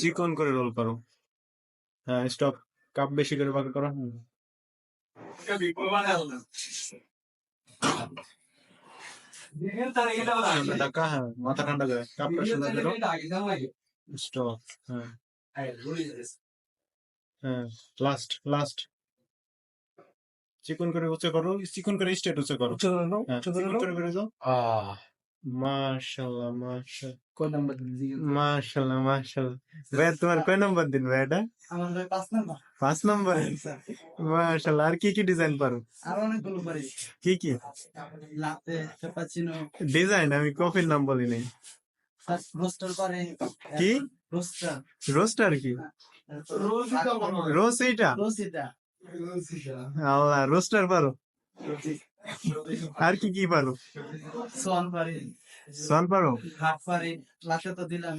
চিকন করে রোল করো। হ্যাঁ স্টপ। কাপ বেশি করে ভাগ করো। ঢাকা, হ্যাঁ মাথা ঠান্ডা করে কাপটা সুন্দর করো। স্টপ। হ্যাঁ হ্যাঁ লাস্ট লাস্ট। চিকন করে উঁচু করো, চিকন করে স্ট্রেট উঁচু করো। হ্যাঁ চিকন করে যাও। মাশাআল্লাহ মাশাআল্লাহ মাশাআল্লাহ মাশাআল্লাহ। ভাই তোমার কয় নম্বর দিন ভাই এটা? আমার ভাই 5 নাম্বার। 5 নম্বর। মাশাআল্লাহ। আর কি কি ডিজাইন পারো? আর অনেকগুলো পারি। কি কি লাতে, ক্যাপাচিনো, ডিজাইন? আমি কফির নাম বলি নাই। রোস্টার করে। কি রোস্টার? রোস্টার? কি রোজ? এইটা রোসিটা। আল্লাহ, রোস্টার পারো? আর কি কি পারো? সোয়ান পারি। সন পারো? হাফ পারি। লাতে তো দিলাম।